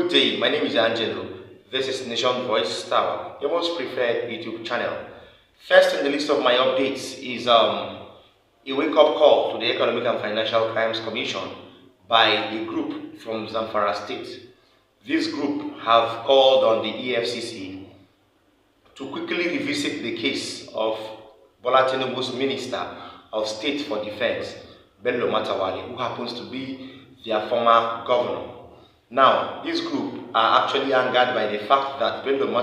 Good day, my name is Angelo. This is Nation Voice Tower, your most preferred YouTube channel. First on the list of my updates is a wake-up call to the Economic and Financial Crimes Commission by a group from Zamfara State. This group have called on the EFCC to quickly revisit the case of Bola Tinubu's Minister of State for Defense, Bello, who happens to be their former governor. Now, this group are actually angered by the fact that Bello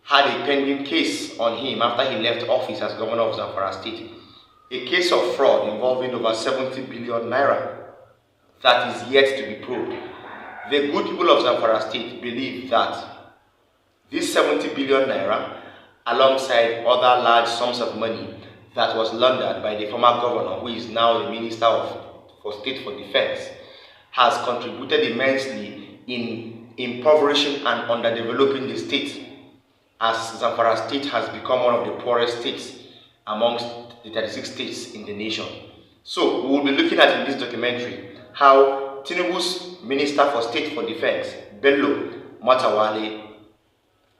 had a pending case on him after he left office as governor of Zamfara State. A case of fraud involving over 70 billion naira that is yet to be proved. The good people of Zamfara State believe that this 70 billion naira, alongside other large sums of money that was laundered by the former governor, who is now the Minister for State for Defense, has contributed immensely in impoverishing and underdeveloping the state, as Zamfara State has become one of the poorest states amongst the 36 states in the nation. So we will be looking at in this documentary how Tinubu's Minister for State for Defense, Bello,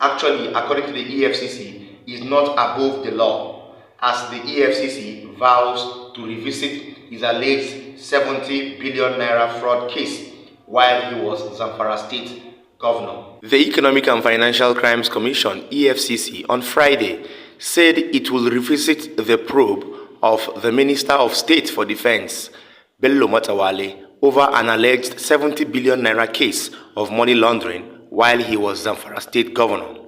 actually, according to the EFCC, is not above the law, as the EFCC vows to revisit his alleged 70 billion naira fraud case while he was Zamfara State governor. The Economic and Financial Crimes Commission, EFCC, on Friday said it will revisit the probe of the Minister of State for Defense, Bello, over an alleged 70 billion naira case of money laundering while he was Zamfara State governor.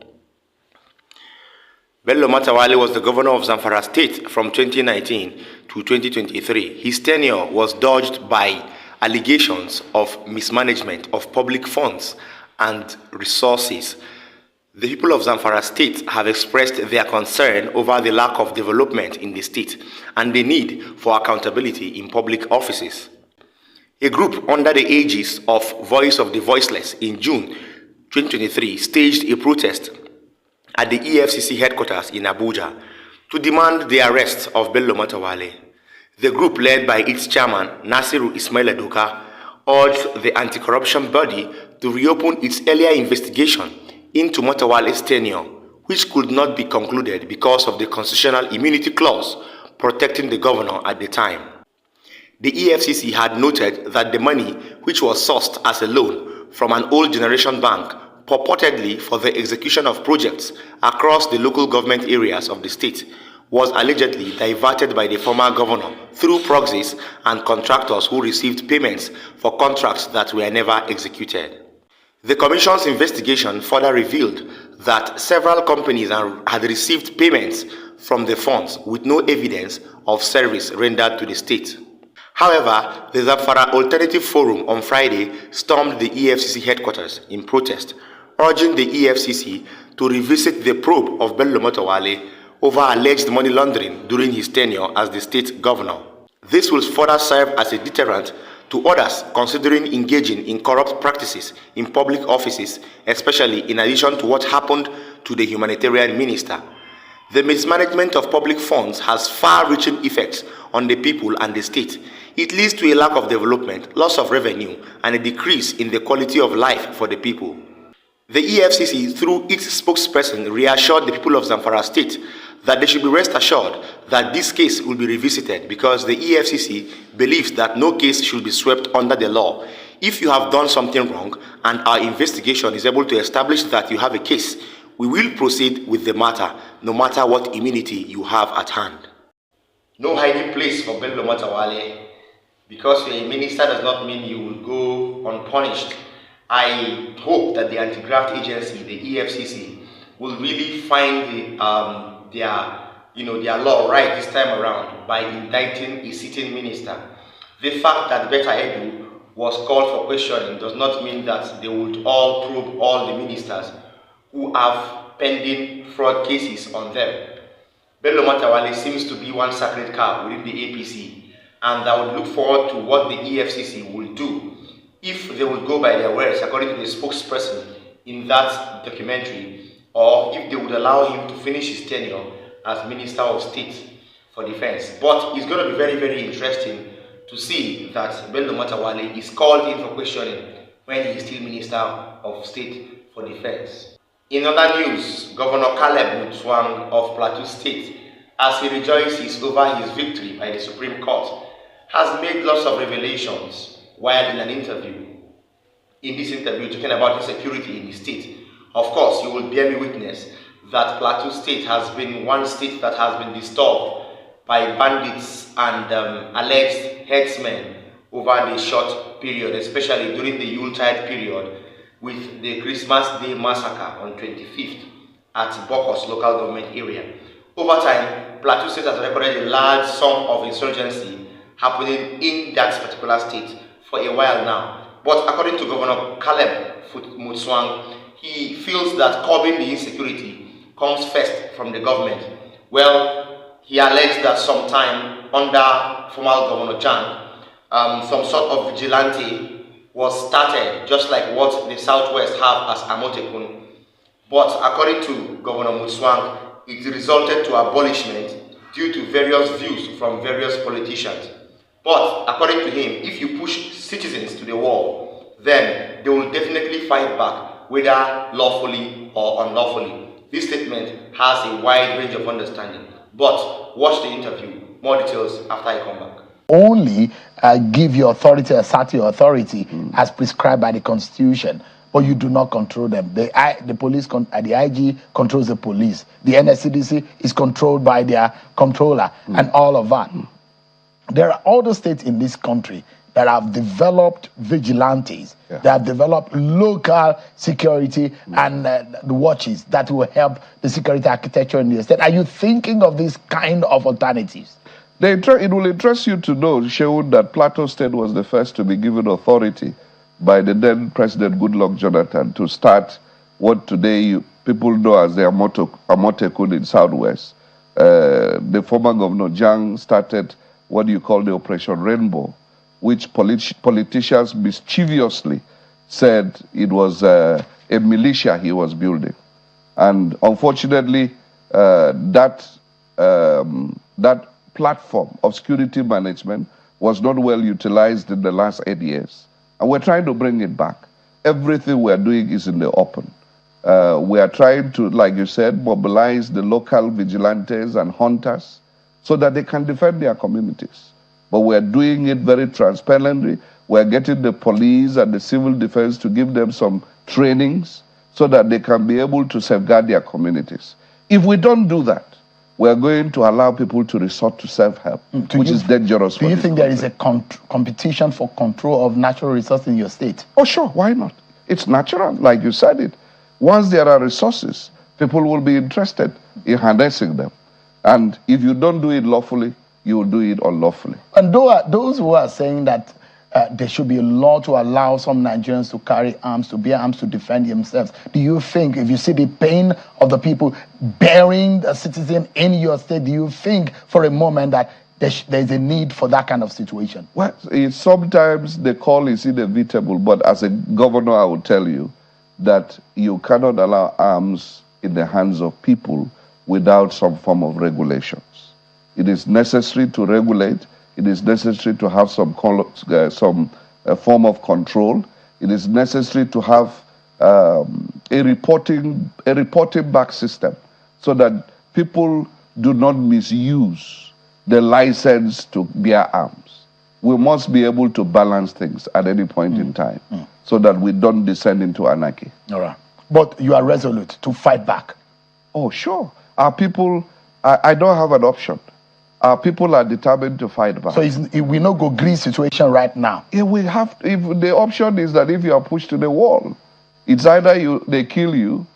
Bello was the governor of Zamfara State from 2019 to 2023. His tenure was dogged by allegations of mismanagement of public funds and resources. The people of Zamfara State have expressed their concern over the lack of development in the state and the need for accountability in public offices. A group under the aegis of Voice of the Voiceless in June 2023 staged a protest at the EFCC headquarters in Abuja to demand the arrest of Bello. The group, led by its chairman, Nasiru Ismail Adoka, urged the anti-corruption body to reopen its earlier investigation into Matawale's tenure, which could not be concluded because of the constitutional immunity clause protecting the governor at the time. The EFCC had noted that the money, which was sourced as a loan from an old generation bank, purportedly for the execution of projects across the local government areas of the state, was allegedly diverted by the former governor through proxies and contractors who received payments for contracts that were never executed. The Commission's investigation further revealed that several companies had received payments from the funds with no evidence of service rendered to the state. However, the Zamfara Alternative Forum on Friday stormed the EFCC headquarters in protest, urging the EFCC to revisit the probe of Bello over alleged money laundering during his tenure as the state governor. This will further serve as a deterrent to others considering engaging in corrupt practices in public offices, especially in addition to what happened to the humanitarian minister. The mismanagement of public funds has far-reaching effects on the people and the state. It leads to a lack of development, loss of revenue, and a decrease in the quality of life for the people. The EFCC, through its spokesperson, reassured the people of Zamfara State that they should be rest assured that this case will be revisited because the EFCC believes that no case should be swept under the law. If you have done something wrong and our investigation is able to establish that you have a case, we will proceed with the matter, no matter what immunity you have at hand. No hiding place for Bello Matawale. Because you're a minister does not mean you will go unpunished. I hope that the anti-graft agency, the EFCC, will really find their law right this time around by indicting a sitting minister. The fact that Beta Edu was called for questioning does not mean that they would all probe all the ministers who have pending fraud cases on them. Bello Matawale seems to be one sacred cow within the APC, and I would look forward to what the EFCC will do if they will go by their words according to the spokesperson in that documentary, or if they would allow him to finish his tenure as Minister of State for Defense. But it's going to be very, very interesting to see that Bello Matawale is called in for questioning when he is still Minister of State for Defense. In other news, Governor Caleb Mutswang of Plateau State, as he rejoices over his victory by the Supreme Court, has made lots of revelations while in an interview. In this interview, talking about insecurity in the state. Of course, you will bear me witness that Plateau State has been one state that has been disturbed by bandits and alleged herdsmen over the short period, especially during the Yuletide period, with the Christmas Day massacre on 25th at Bokos local government area. Over time, Plateau State has recorded a large sum of insurgency happening in that particular state for a while now. But according to Governor Caleb Mutswang, he feels that curbing the insecurity comes first from the government. Well, he alleged that sometime under former Governor Jan, some sort of vigilante was started, just like what the Southwest have as Amotekun. But according to Governor Mutswang, it resulted to abolishment due to various views from various politicians. But according to him, if you push citizens to the wall, then they will definitely fight back, whether lawfully or unlawfully. This statement has a wide range of understanding. But watch the interview. More details after I come back. Only give your authority, assert your authority as prescribed by the Constitution, but you do not control them. The police, the IG controls the police. The NSCDC is controlled by their controller and all of that. There are other states in this country that have developed vigilantes, that have developed local security and the watches that will help the security architecture in the state. Are you thinking of this kind of alternatives? It will interest you to know, Shehu, that Plateau State was the first to be given authority by the then President Goodluck Jonathan to start what today people know as the Amotekun in Southwest. The former Governor Jang started what you call the Operation Rainbow, which politicians mischievously said it was a militia he was building. And unfortunately, that platform of security management was not well utilized in the last 8 years. And we're trying to bring it back. Everything we're doing is in the open. We are trying to, like you said, mobilize the local vigilantes and hunters so that they can defend their communities. But we're doing it very transparently. We're getting the police and the civil defense to give them some trainings so that they can be able to safeguard their communities. If we don't do that, we're going to allow people to resort to self-help, which is dangerous. Do you think there is a competition for control of natural resources in your state? Oh, sure. Why not? It's natural, like you said it. Once there are resources, people will be interested in harnessing them. And if you don't do it lawfully, you will do it unlawfully. And those who are saying that there should be a law to allow some Nigerians to carry arms, to bear arms, to defend themselves. Do you think, if you see the pain of the people bearing a citizen in your state, do you think for a moment that there's a need for that kind of situation? Well, sometimes the call is inevitable, but as a governor, I will tell you that you cannot allow arms in the hands of people without some form of regulations. It is necessary to regulate. It is necessary to have some form of control. It is necessary to have a reporting back system so that people do not misuse the license to bear arms. We must be able to balance things at any point in time so that we don't descend into anarchy. All right. But you are resolute to fight back. Oh, sure. Our people, I don't have an option. Our people are determined to fight back. So we no go green situation right now. Yeah, we have. If the option is that if you are pushed to the wall, it's either they kill you,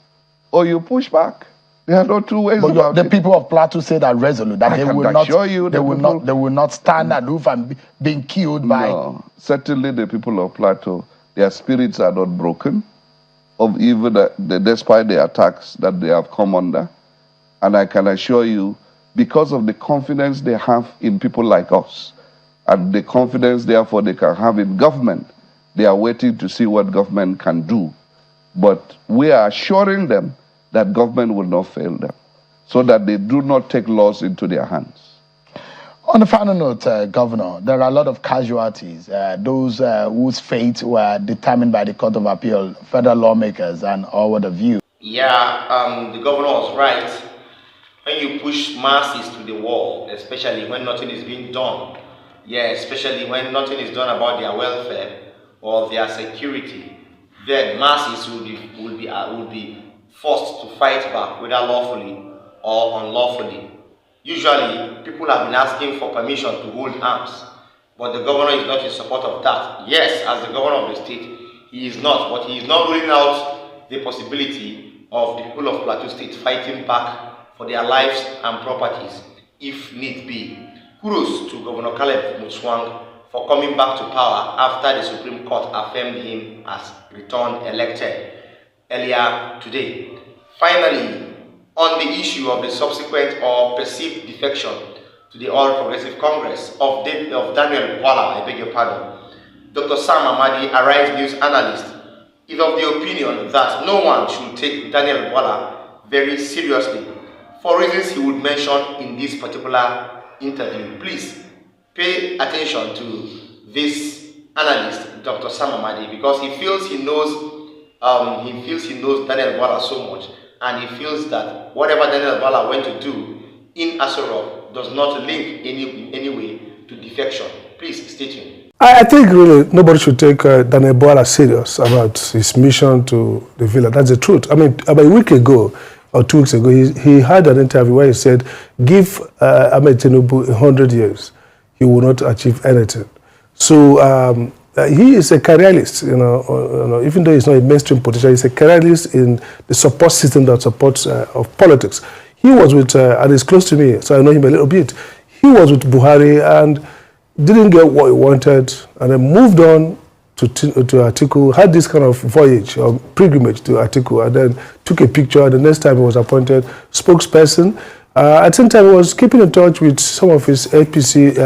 or you push back. There are no two ways about it. The people of Plateau say that resolute that they will not stand aloof and being killed by. No, certainly the people of Plateau, their spirits are not broken, of even despite the attacks that they have come under, and I can assure you, because of the confidence they have in people like us, and the confidence, therefore, they can have in government, they are waiting to see what government can do. But we are assuring them that government will not fail them, so that they do not take laws into their hands. On the final note, Governor, there are a lot of casualties, those whose fate were determined by the Court of Appeal, federal lawmakers, and all what have you. Yeah, the governor was right. When you push masses to the wall, especially when nothing is being done, especially when nothing is done about their welfare or their security, then masses will be forced to fight back, whether lawfully or unlawfully. Usually, people have been asking for permission to hold arms, but the governor is not in support of that. Yes, as the governor of the state, he is not, but he is not ruling out the possibility of the people of Plateau State fighting back for their lives and properties, if need be. Kudos to Governor Caleb Mutswang for coming back to power after the Supreme Court affirmed him as returned elected earlier today. Finally, on the issue of the subsequent or perceived defection to the All Progressive Congress of Daniel Bwala, I beg your pardon, Dr. Sam Amadi, Arise News analyst, is of the opinion that no one should take Daniel Bwala very seriously for reasons he would mention in this particular interview. Please pay attention to this analyst, Dr. Sam Amadi, because he feels he knows Daniel Bwala so much, and he feels that whatever Daniel Bwala went to do in Aso does not link in any way to defection. Please stay tuned. I think really nobody should take Daniel Bwala serious about his mission to the villa. That's the truth. I mean, about a week ago or 2 weeks ago, he had an interview where he said, give Ahmed Tinubu 100 years, he will not achieve anything. So he is a careerist, even though he's not a mainstream politician, he's a careerist in the support system that supports of politics. He was with, and he's close to me, so I know him a little bit. He was with Buhari and didn't get what he wanted, and then moved on to Atiku, had this kind of voyage or pilgrimage to Atiku, and then took a picture. The next time he was appointed spokesperson. At the same time, he was keeping in touch with some of his APC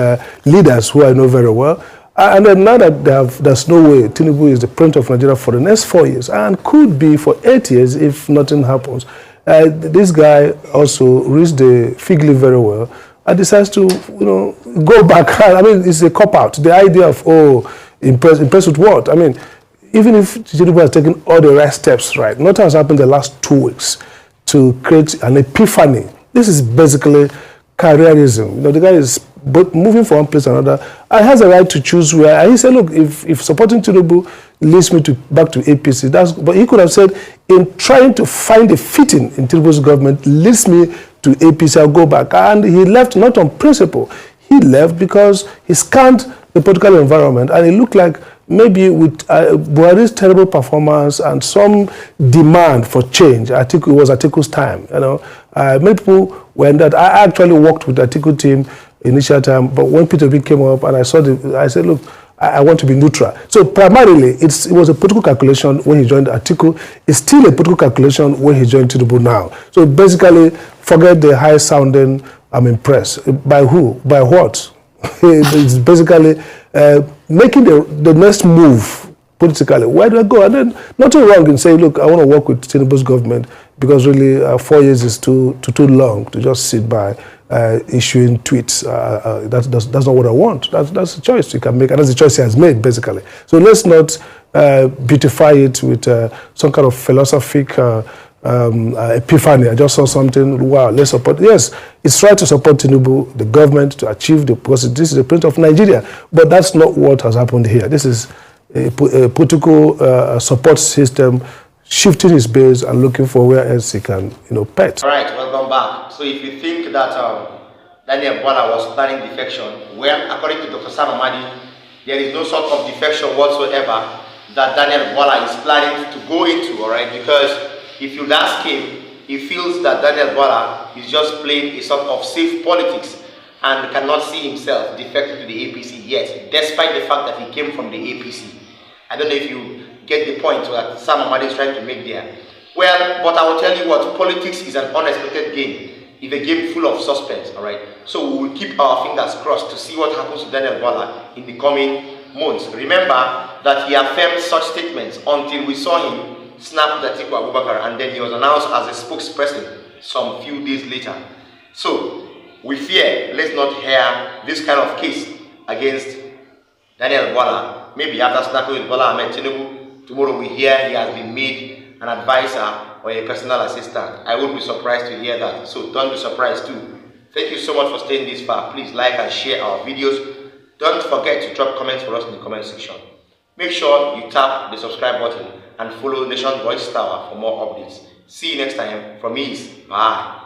leaders who I know very well. And then now that there's no way Tinubu is the president of Nigeria for the next 4 years, and could be for 8 years if nothing happens. This guy also reads the fig leaf very well and decides to, go back. I mean, it's a cop-out. The idea of, impress with what? I mean, even if Tinubu has taken all the right steps, right, nothing has happened the last 2 weeks to create an epiphany. This is basically careerism. The guy is moving from one place to another and has a right to choose where. And he said, look, if supporting Tinubu leads me back to APC, but he could have said, in trying to find a fitting in Tinubu's government leads me to APC, I'll go back. And he left not on principle. He left because he scanned the political environment, and it looked like maybe with Buhari's terrible performance and some demand for change, it was Atiku's time. Many people were in that. I actually worked with the Atiku team initial time, but when Peter B came up and I said, look, I want to be neutral. So primarily, it was a political calculation when he joined Atiku. It's still a political calculation when he joined Tinubu now. So basically, forget the high-sounding, I'm impressed. By who? By what? It's basically making the next move politically. Where do I go? And then nothing wrong in saying, look, I want to work with Tinubu's government because really 4 years is too long to just sit by issuing tweets. That's not what I want. That's a choice you can make, and that's the choice he has made, basically. So let's not beautify it with some kind of philosophic epiphany. I just saw something, wow, let's support. Yes, it's right to support Tinubu, the government, to achieve because this is the president of Nigeria. But that's not what has happened here. This is a political support system shifting his base and looking for where else he can, pet. All right, welcome back. So if you think that Daniel Bwala was planning defection, well, according to Dr. Sam Amadi, there is no sort of defection whatsoever that Daniel Bwala is planning to go into, all right? Because if you ask him, he feels that Daniel Bwala is just playing a sort of safe politics and cannot see himself defected to the APC yet, despite the fact that he came from the APC. I don't know if you get the point that Sam Amadi is trying to make there. Well, but I will tell you what, politics is an unexpected game. It's a game full of suspense, all right? So we will keep our fingers crossed to see what happens to Daniel Bwala in the coming months. Remember that he affirmed such statements until we saw him snap the Atiku Abubakar, and then he was announced as a spokesperson some few days later. So We fear, let's not hear this kind of case against Daniel Bola. Maybe after snapping with Bola Ahmed Tinubu, tomorrow we hear he has been made an advisor or a personal assistant. I wouldn't be surprised to hear that. So don't be surprised too. Thank you so much for staying this far. Please like and share our videos. Don't forget to drop comments for us in the comment section. Make sure you tap the subscribe button and follow Nation Voice Tower for more updates. See you next time. From me, bye.